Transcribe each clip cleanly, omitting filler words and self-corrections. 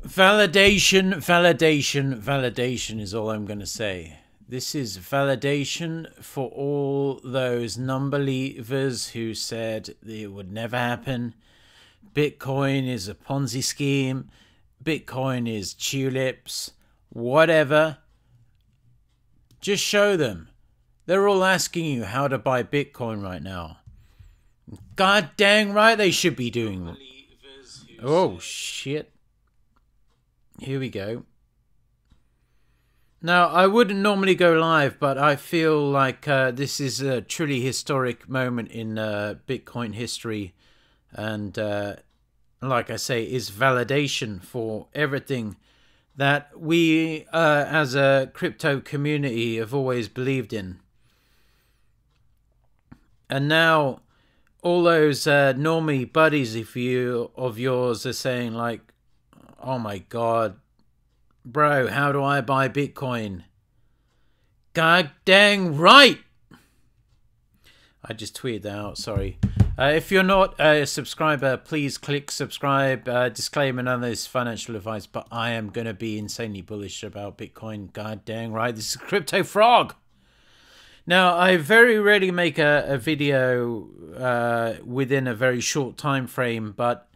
Validation, validation, validation is all I'm going to say. This is validation for all those non-believers who said it would never happen. Bitcoin is a Ponzi scheme. Bitcoin is tulips. Whatever. Just show them. They're all asking you how to buy Bitcoin right now. God dang right they should be doing that. Oh, shit. Here we go. Now, I wouldn't normally go live, but I feel like this is a truly historic moment in Bitcoin history. And like I say, is validation for everything that we as a crypto community have always believed in. And now all those normie buddies of yours are saying like, oh my God, bro, how do I buy Bitcoin? God dang right. I just tweeted that out, sorry. If you're not a subscriber, please click subscribe. Disclaimer, none of this financial advice, but I am going to be insanely bullish about Bitcoin. God dang right. This is Crypto Frog. Now, I very rarely make a video within a very short time frame, but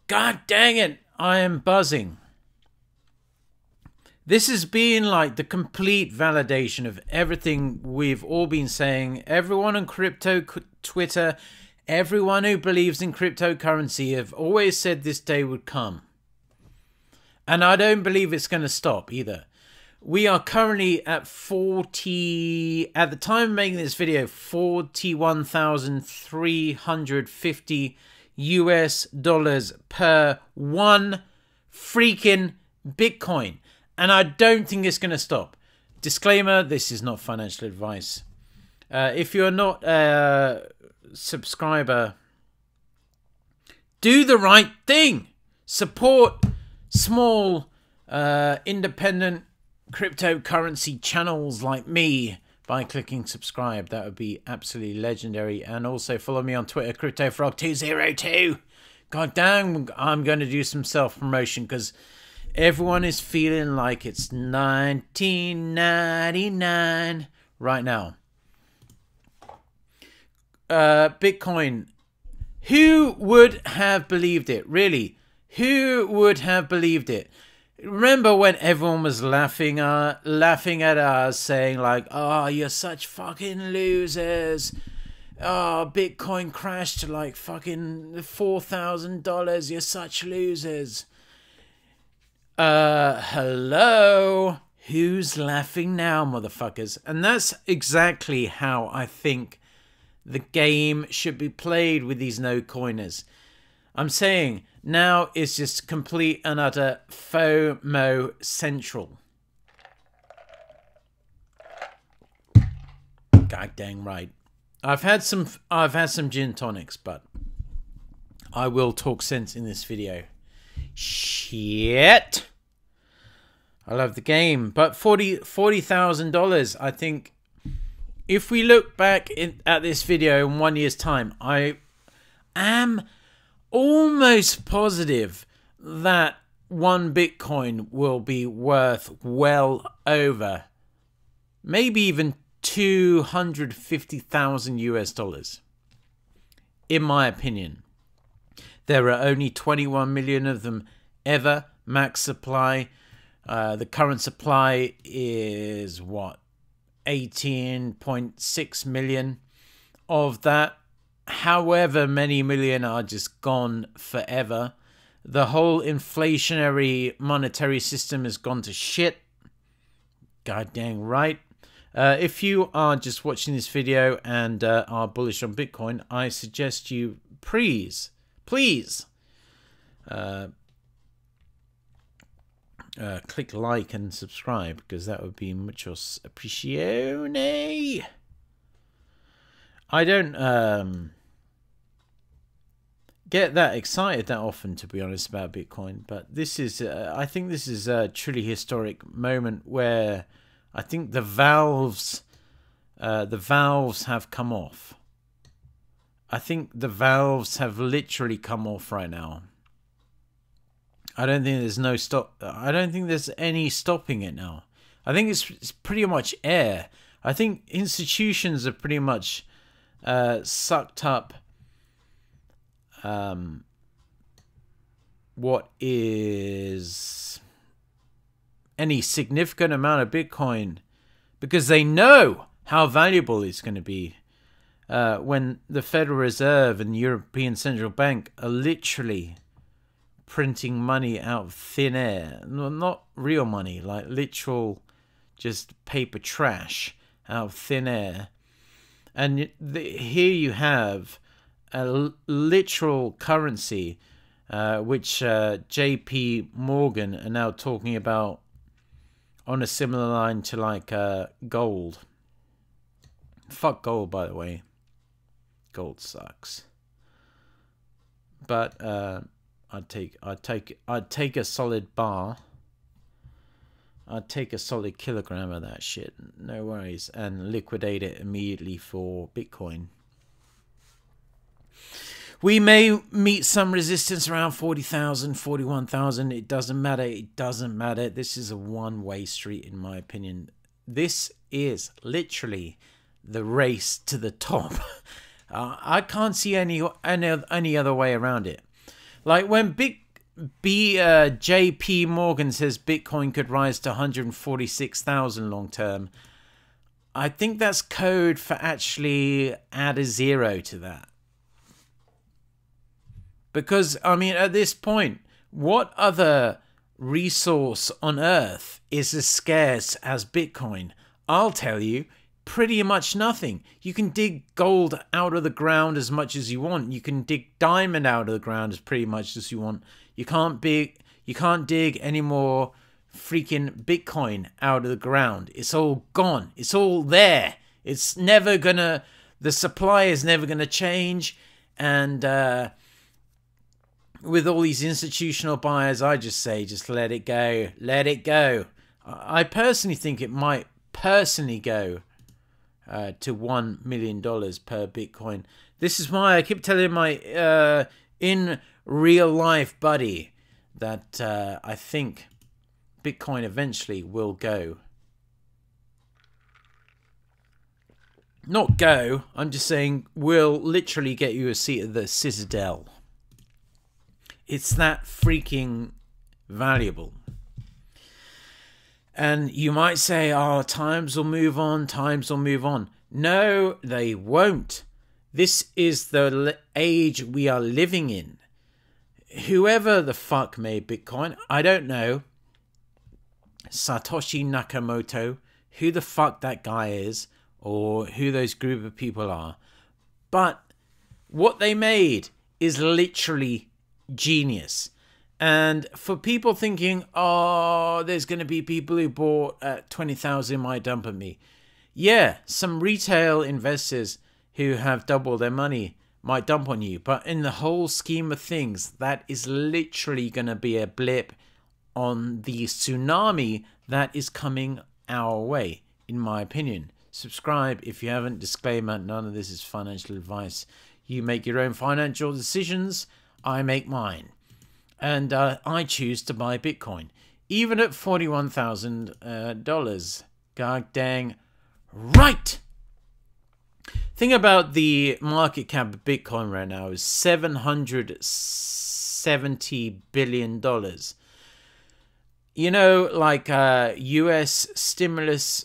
God dang it, I am buzzing. This has been like the complete validation of everything we've all been saying. Everyone on crypto Twitter, everyone who believes in cryptocurrency have always said this day would come. And I don't believe it's going to stop either. We are currently at 40, at the time of making this video, 41,350 US dollars per one freaking Bitcoin. And I don't think it's going to stop. Disclaimer, this is not financial advice. If you're not a subscriber, do the right thing. Support small, independent cryptocurrency channels like me by clicking subscribe. That would be absolutely legendary. And also follow me on Twitter, CryptoFrog202. God damn, I'm going to do some self-promotion because everyone is feeling like it's 1999 right now. Bitcoin. Who would have believed it? Really? Who would have believed it? Remember when everyone was laughing at us, saying like, "Oh, you're such fucking losers. Oh, Bitcoin crashed to like fucking $4,000. You're such losers." Hello? Who's laughing now, motherfuckers? And that's exactly how I think the game should be played with these no-coiners. I'm saying now it's just complete and utter FOMO central. God dang right. I've had some gin tonics, but I will talk sense in this video. Shit. I love the game, but $40,000. I think if we look back at this video in 1 year's time, I am almost positive that one Bitcoin will be worth well over, maybe even 250,000 US dollars. In my opinion, there are only 21 million of them ever, max supply. The current supply is what, 18.6 million. Of that, however many million are just gone forever. The whole inflationary monetary system has gone to shit. God dang right. If you are just watching this video and are bullish on Bitcoin, I suggest you please click like and subscribe, because that would be muchos apprecione. I don't get that excited that often, to be honest, about Bitcoin, but this is I think this is a truly historic moment where I think the valves have come off. I think the valves have literally come off right now. I don't think there's no stop. I don't think there's any stopping it now. I think it's pretty much air. I think institutions are pretty much sucked up what is any significant amount of Bitcoin, because they know how valuable it's going to be when the Federal Reserve and the European Central Bank are literally printing money out of thin air. Not real money, like literal just paper trash out of thin air. And here you have a literal currency which JP Morgan are now talking about on a similar line to like gold. Fuck gold, by the way. Gold sucks. But I'd take a solid bar. I'd take a solid kilogram of that shit, no worries, and liquidate it immediately for Bitcoin. We may meet some resistance around 40,000, 41,000. It doesn't matter. It doesn't matter. This is a one-way street, in my opinion. This is literally the race to the top. I can't see any other way around it. Like when JP Morgan says Bitcoin could rise to 146,000 long term, I think that's code for actually add a zero to that. Because, I mean, at this point, what other resource on Earth is as scarce as Bitcoin? I'll tell you, pretty much nothing. You can dig gold out of the ground as much as you want. You can dig diamond out of the ground as pretty much as you want. You can't dig any more freaking Bitcoin out of the ground. It's all gone. It's all there. It's never gonna, the supply is never gonna change. And with all these institutional buyers, I just say, just let it go. Let it go. I personally think it might personally go to $1 million per Bitcoin. This is why I keep telling my in real life buddy that I think Bitcoin eventually will go. Not go, I'm just saying will literally get you a seat at the Citadel. It's that freaking valuable. And you might say, oh, times will move on, times will move on. No, they won't. This is the age we are living in. Whoever the fuck made Bitcoin, I don't know. Satoshi Nakamoto, who the fuck that guy is, or who those group of people are. But what they made is literally genius. And for people thinking, oh, there's going to be people who bought at 20,000 might dump at me. Yeah, some retail investors who have doubled their money might dump on you. But in the whole scheme of things, that is literally going to be a blip on the tsunami that is coming our way, in my opinion. Subscribe if you haven't. Disclaimer, none of this is financial advice. You make your own financial decisions. I make mine. And I choose to buy Bitcoin. Even at $41,000. God dang right! Thing about the market cap of Bitcoin right now is $770 billion. You know, like US stimulus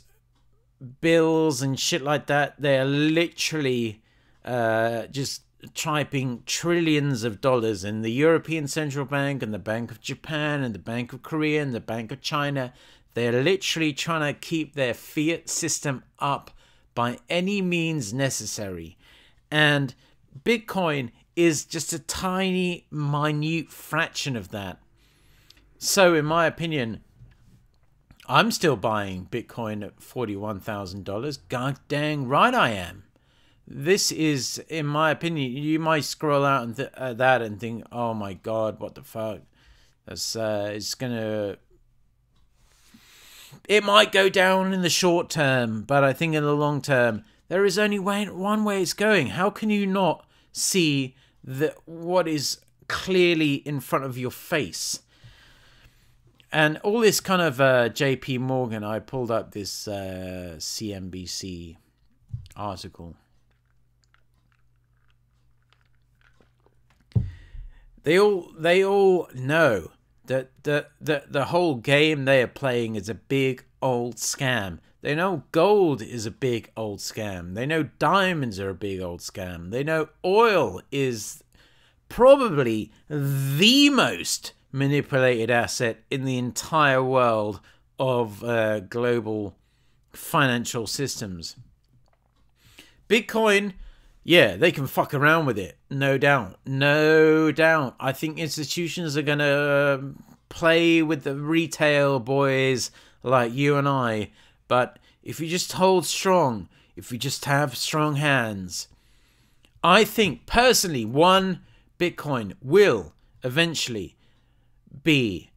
bills and shit like that, they're literally just typing trillions of dollars in the European Central Bank and the Bank of Japan and the Bank of Korea and the Bank of China. They're literally trying to keep their fiat system up by any means necessary. And Bitcoin is just a tiny, minute fraction of that. So, in my opinion, I'm still buying Bitcoin at $41,000. God dang right I am. This is, in my opinion, you might scroll out and that and think, oh my God, what the fuck? That's it's gonna. It might go down in the short term, but I think in the long term, there is only one way it's going. How can you not see what is clearly in front of your face? And all this kind of JP Morgan, I pulled up this CNBC article. They all know that the whole game they are playing is a big old scam. They know gold is a big old scam. They know diamonds are a big old scam. They know oil is probably the most manipulated asset in the entire world of global financial systems. Bitcoin, yeah, they can fuck around with it, no doubt. No doubt. I think institutions are going to play with the retail boys like you and I. But if you just hold strong, if you just have strong hands, I think personally, one Bitcoin will eventually be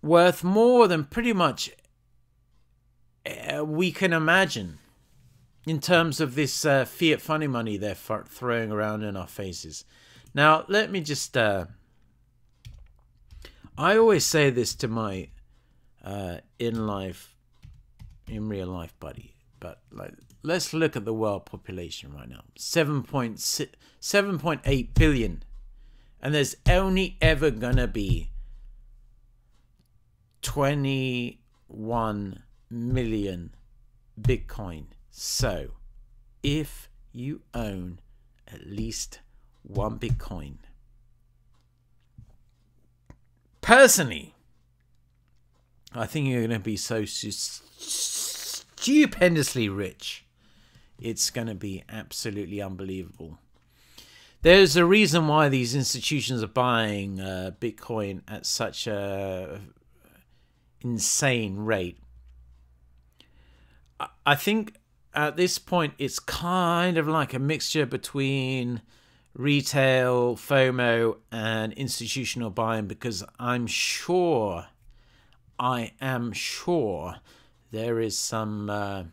worth more than pretty much we can imagine in terms of this fiat funny money they're throwing around in our faces. Now, let me just... I always say this to my in real life buddy, but like, let's look at the world population right now. 7.8 billion. And there's only ever gonna be 21 million Bitcoin. So, if you own at least one Bitcoin, personally, I think you're going to be so stupendously rich. It's going to be absolutely unbelievable. There's a reason why these institutions are buying Bitcoin at such a insane rate. I think at this point, it's kind of like a mixture between retail, FOMO, and institutional buying, because I am sure there is some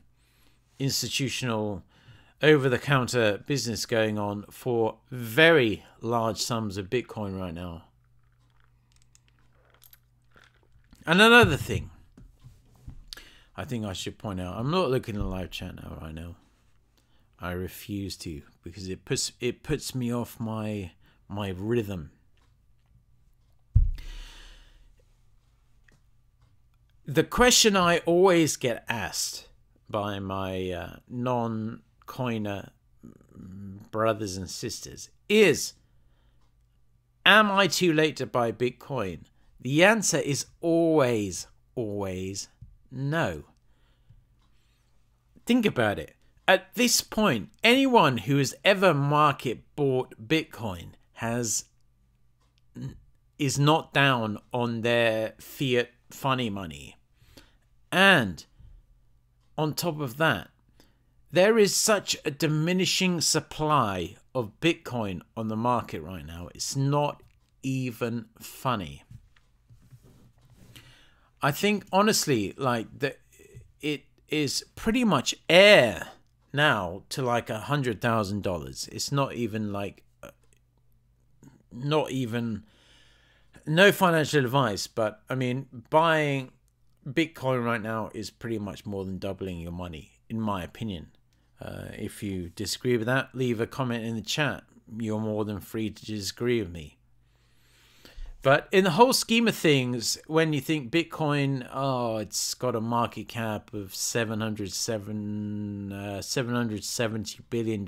institutional over-the-counter business going on for very large sums of Bitcoin right now. And another thing I think I should point out, I'm not looking at the live chat now right now. I refuse to, because it puts me off my rhythm. The question I always get asked by my non-coiner brothers and sisters is, am I too late to buy Bitcoin? The answer is always no. Think about it. At this point, anyone who has ever market bought Bitcoin is not down on their fiat funny money. And on top of that, there is such a diminishing supply of Bitcoin on the market right now. It's not even funny. I think honestly, like, it is pretty much air now to like $100,000. It's not even like, no financial advice, but I mean, buying Bitcoin right now is pretty much more than doubling your money, in my opinion. If you disagree with that, leave a comment in the chat. You're more than free to disagree with me. But in the whole scheme of things, when you think Bitcoin, oh, it's got a market cap of $770 billion.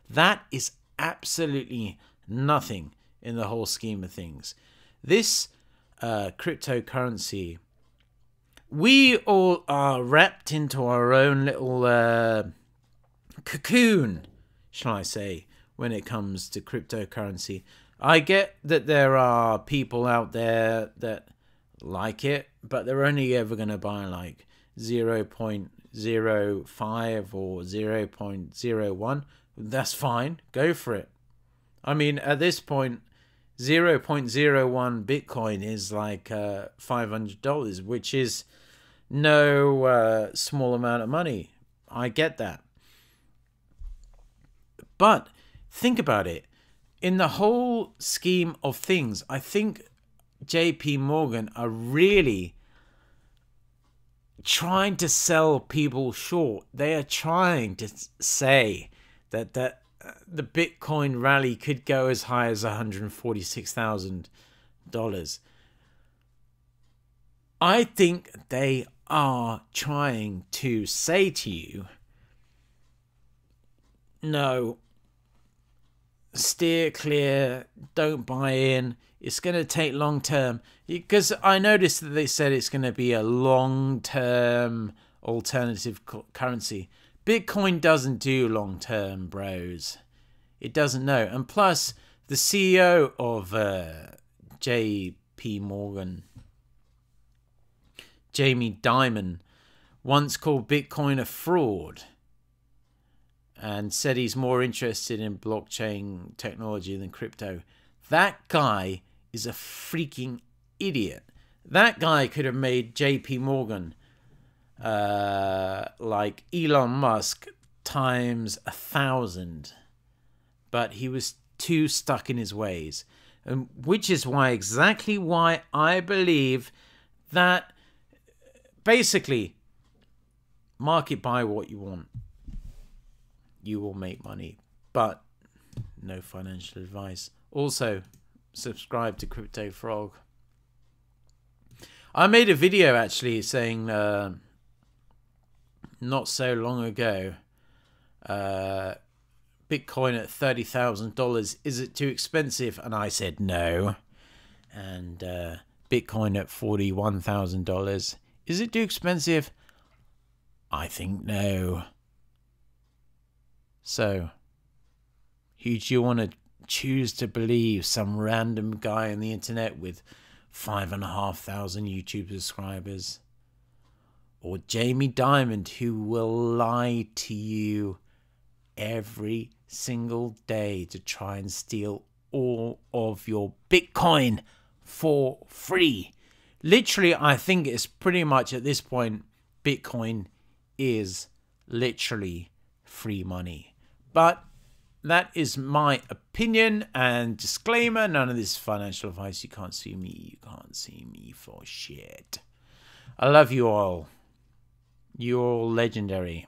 That is absolutely nothing in the whole scheme of things. This cryptocurrency, we all are wrapped into our own little cocoon, shall I say, when it comes to cryptocurrency. I get that there are people out there that like it, but they're only ever going to buy like 0.05 or 0.01. That's fine. Go for it. I mean, at this point, 0.01 Bitcoin is like $500, which is no small amount of money. I get that. But think about it. In the whole scheme of things, I think JP Morgan are really trying to sell people short. They are trying to say that the Bitcoin rally could go as high as $146,000. I think they are trying to say to you, no, steer clear, don't buy in. It's going to take long term. Because I noticed that they said it's going to be a long term alternative currency. Bitcoin doesn't do long term, bros. It doesn't know. And plus, the CEO of JP Morgan, Jamie Dimon, once called Bitcoin a fraud and said he's more interested in blockchain technology than crypto. That guy is a freaking idiot. That guy could have made JP Morgan like Elon Musk times 1,000. But he was too stuck in his ways. And which is exactly why I believe that basically market buy what you want. You will make money, but no financial advice. Also, subscribe to Crypto Frog. I made a video actually saying not so long ago, Bitcoin at $30,000, is it too expensive? And I said no. And Bitcoin at $41,000, is it too expensive? I think no. So, who do you want to choose to believe? Some random guy on the internet with 5,500 YouTube subscribers? Or Jamie Dimon, who will lie to you every single day to try and steal all of your Bitcoin for free? Literally, I think it's pretty much at this point, Bitcoin is literally free money. But that is my opinion, and disclaimer, none of this financial advice. You can't sue me. You can't sue me for shit. I love you all. You're all legendary.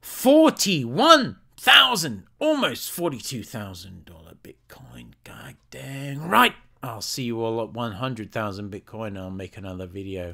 41,000, almost $42,000 Bitcoin. God dang right. I'll see you all at 100,000 Bitcoin. I'll make another video.